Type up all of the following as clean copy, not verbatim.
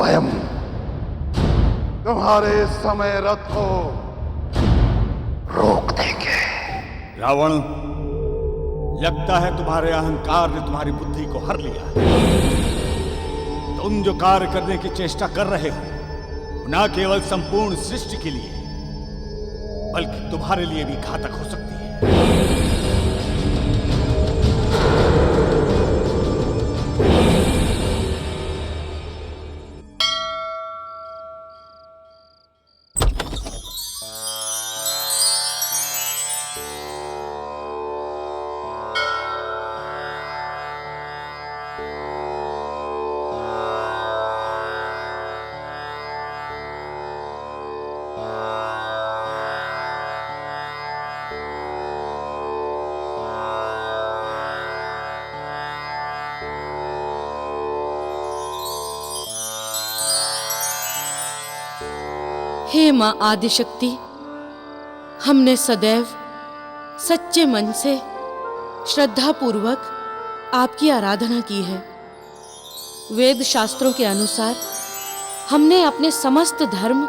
स्वयं तुम्हारे समय रथ को रोक देंगे। रावण, लगता है तुम्हारे अहंकार ने तुम्हारी बुद्धि को हर लिया। तुम जो कार्य करने की चेष्टा कर रहे हो न केवल संपूर्ण सृष्टि के लिए बल्कि तुम्हारे लिए भी घातक हो सकती है। हे मां आदिशक्ति, हमने सदैव सच्चे मन से श्रद्धा पूर्वक आपकी आराधना की है। वेद शास्त्रों के अनुसार हमने अपने समस्त धर्म,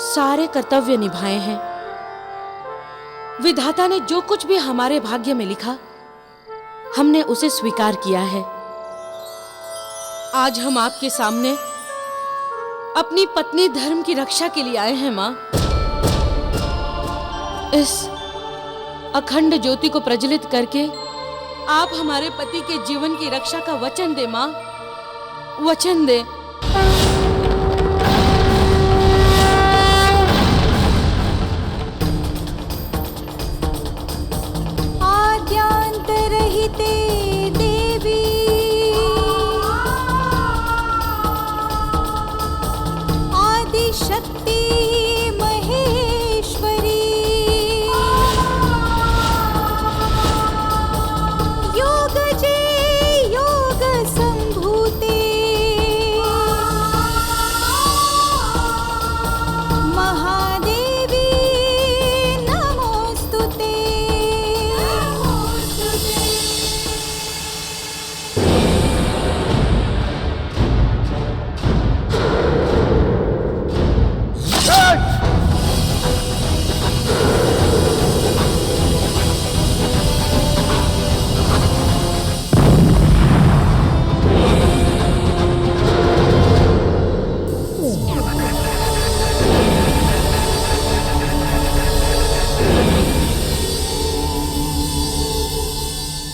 सारे कर्तव्य निभाए हैं। विधाता ने जो कुछ भी हमारे भाग्य में लिखा, हमने उसे स्वीकार किया है। आज हम आपके सामने अपनी पत्नी धर्म की रक्षा के लिए आए हैं। मां, इस अखंड ज्योति को प्रज्वलित करके आप हमारे पति के जीवन की रक्षा का वचन दे। मां, वचन दे। आद्यांतरहिते देवी, शक्ति महेश्वरी, योग जे योग संभूते, महादेवी नमोस्तुते।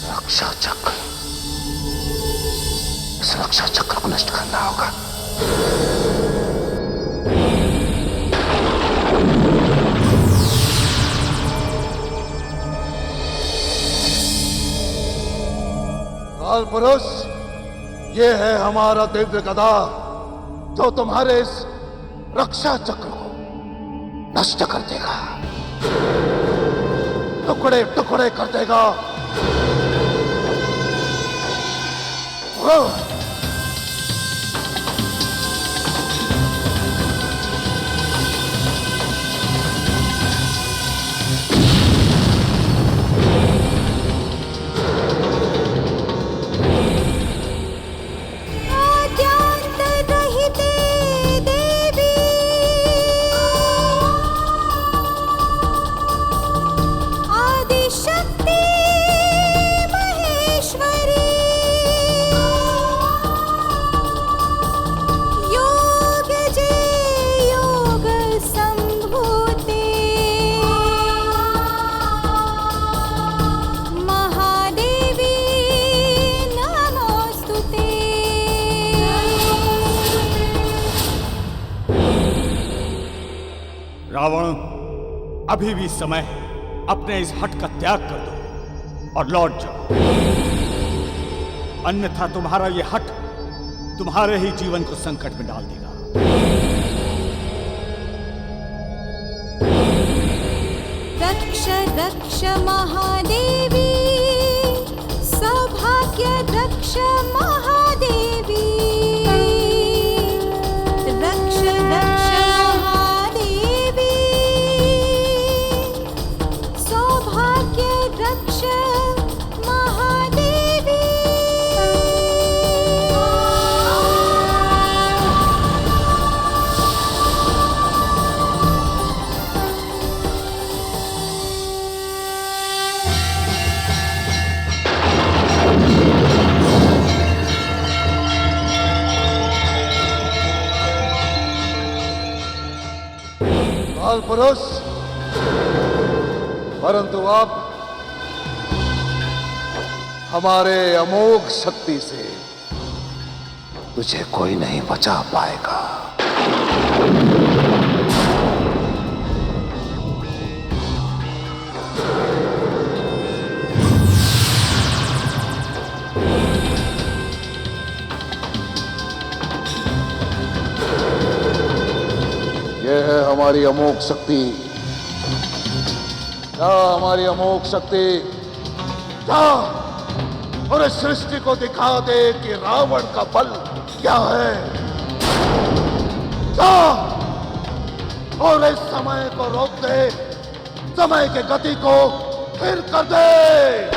रक्षा चक्र, इस रक्षा चक्र को नष्ट करना होगा। काल पुरुष, ये है हमारा दिव्य गदा जो तुम्हारे इस रक्षा चक्र को नष्ट कर देगा, टुकड़े टुकड़े कर देगा। रावण, अभी भी समय है, अपने इस हट का त्याग कर दो और लौट जाओ, अन्यथा तुम्हारा यह हट तुम्हारे ही जीवन को संकट में डाल देगा। रक्ष रक्ष महादेवी, सौभाग्य रक्ष महादेवी, रक्ष रक्ष महादेवी, सौभाग्य रक्ष महादेवी। काल पुरुष, परंतु अब हमारे अमोघ शक्ति से तुझे कोई नहीं बचा पाएगा। यह है हमारी अमोघ शक्ति। क्या हमारी अमोघ शक्ति? क्या और इस सृष्टि को दिखा दे कि रावण का बल क्या है। क्या और इस समय को रोक दे, समय के गति को स्थिर कर दे।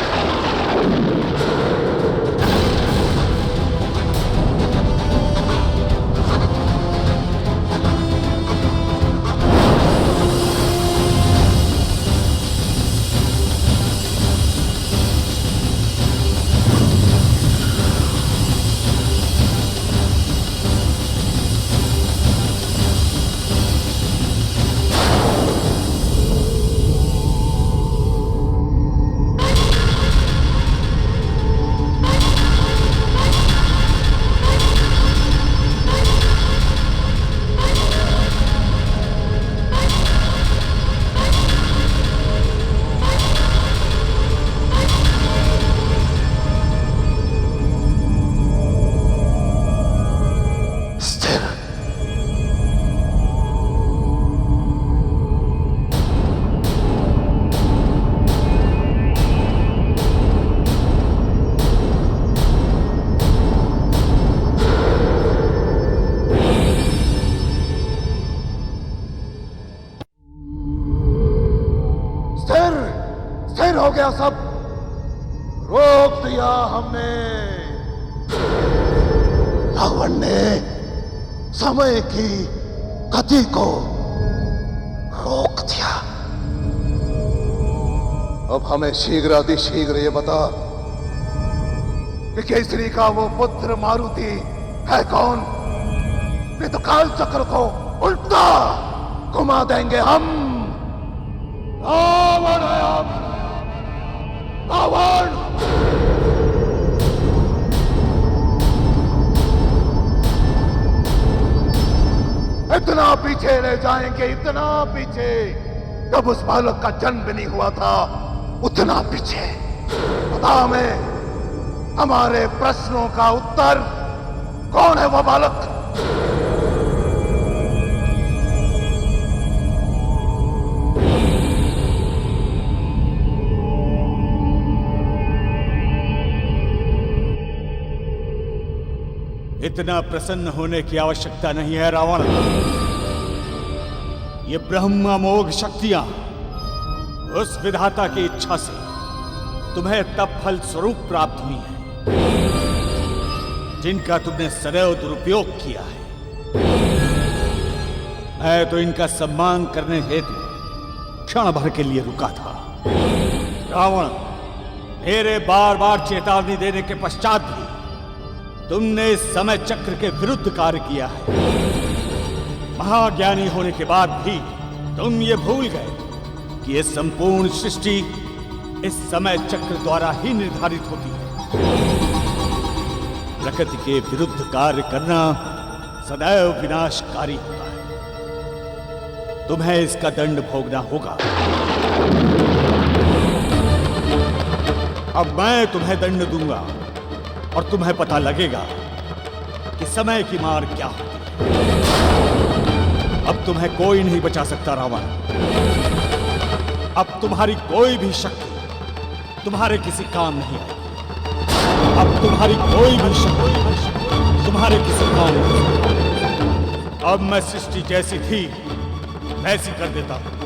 स्थिर हो गया सब। रोक दिया हमने। रावण ने समय की गति को रोक दिया। अब हमें शीघ्र अतिशीघ्र ये बता कि केसरी का वो पुत्र मारुति है कौन? नहीं तो काल चक्र को उल्टा घुमा देंगे हम। रावण है हम, रावण। इतना पीछे ले जाएंगे, इतना पीछे, जब उस बालक का जन्म भी नहीं हुआ था, उतना पीछे। बता हमें, हमारे प्रश्नों का उत्तर, कौन है वो बालक? इतना प्रसन्न होने की आवश्यकता नहीं है रावण। ये ब्रह्मामोघ शक्तियां उस विधाता की इच्छा से तुम्हें तब फल स्वरूप प्राप्त हुई हैं जिनका तुमने सदैव दुरुपयोग किया है। मैं तो इनका सम्मान करने हेतु क्षण भर के लिए रुका था। रावण, मेरे बार बार चेतावनी देने के पश्चात भी तुमने इस समय चक्र के विरुद्ध कार्य किया है। महाज्ञानी होने के बाद भी तुम ये भूल गए कि ये संपूर्ण सृष्टि इस समय चक्र द्वारा ही निर्धारित होती है। प्रकृति के विरुद्ध कार्य करना सदैव विनाशकारी होता है। तुम्हें इसका दंड भोगना होगा। अब मैं तुम्हें दंड दूंगा और तुम्हें पता लगेगा कि समय की मार क्या होती है। अब तुम्हें कोई नहीं बचा सकता रावण। अब तुम्हारी कोई भी शक्ति तुम्हारे किसी काम नहीं आएगी। अब तुम्हारी कोई भी शक्ति तुम्हारे किसी काम नहीं आएगी। अब मैं सृष्टि जैसी थी वैसी कर देता हूं।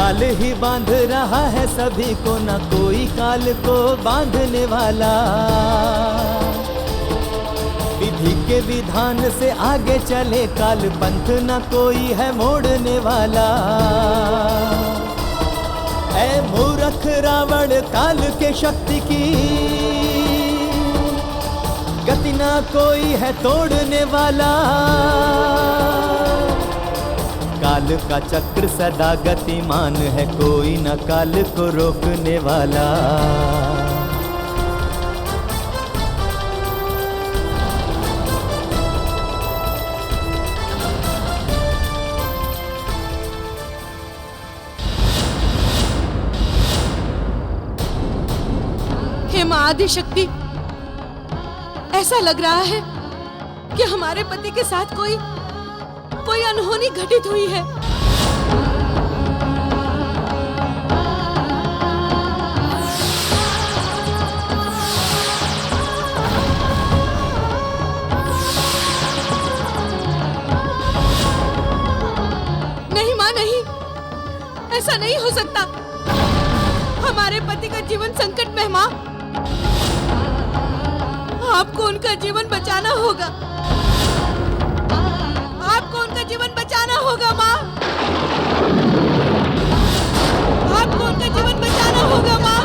जाल ही बांध रहा है सभी को, न कोई काल को बांधने वाला। विधि के विधान से आगे चले काल पंथ, न कोई है मोड़ने वाला। ऐ मूर्ख रावण काल के शक्ति की गति ना कोई है तोड़ने वाला। काल का चक्र सदा गतिमान है, कोई न काल को रोकने वाला। हे मां आदिशक्ति, ऐसा लग रहा है कि हमारे पति के साथ कोई अनहोनी घटित हुई है। नहीं मां, नहीं, ऐसा नहीं हो सकता। हमारे पति का जीवन संकट में है मां। आपको उनका जीवन बचाना होगा। आपको उनका जीवन बचाना होगा माँ। आपको उनका जीवन बचाना होगा माँ।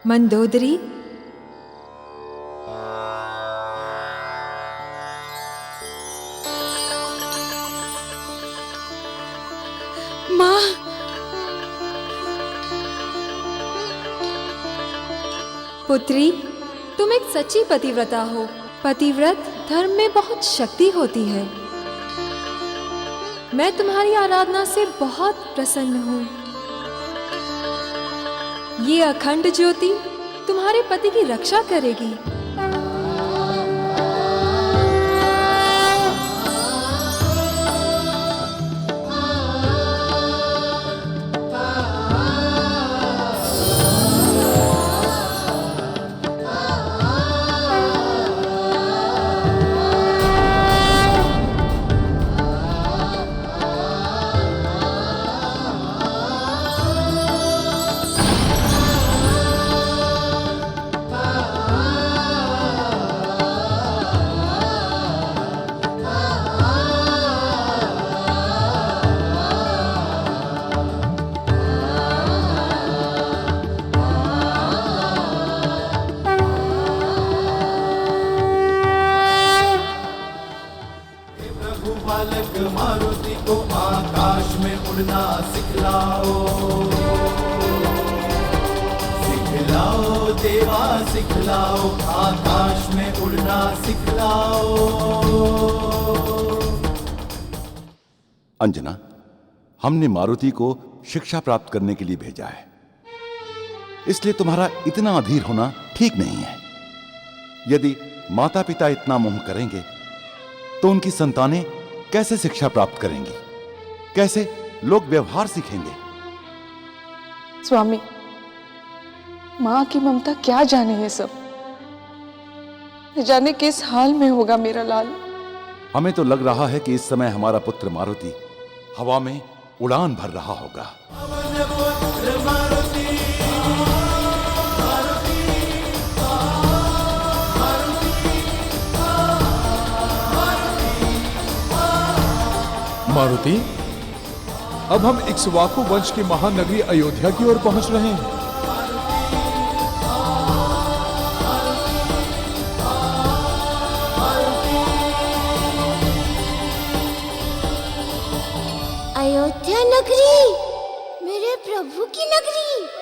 मंदोदरी, माँ, पुत्री, तुम एक सच्ची पतिव्रता हो। पतिव्रत धर्म में बहुत शक्ति होती है। मैं तुम्हारी आराधना से बहुत प्रसन्न हूँ। ये अखंड ज्योति तुम्हारे पति की रक्षा करेगी। सिखलाओ, सिखलाओ देवा सिखलाओ, आकाश में उड़ना सिखलाओ। अंजना, हमने मारुति को शिक्षा प्राप्त करने के लिए भेजा है, इसलिए तुम्हारा इतना अधीर होना ठीक नहीं है। यदि माता पिता इतना मोह करेंगे तो उनकी संतानें कैसे शिक्षा प्राप्त करेंगी, कैसे लोग व्यवहार सीखेंगे? स्वामी, माँ की ममता क्या जाने ये सब, न जाने किस हाल में होगा मेरा लाल। हमें तो लग रहा है कि इस समय हमारा पुत्र मारुति हवा में उड़ान भर रहा होगा। मारुति, अब हम इक्ष्वाकु वंश की महानगरी अयोध्या की ओर पहुंच रहे हैं। अयोध्या नगरी, मेरे प्रभु की नगरी।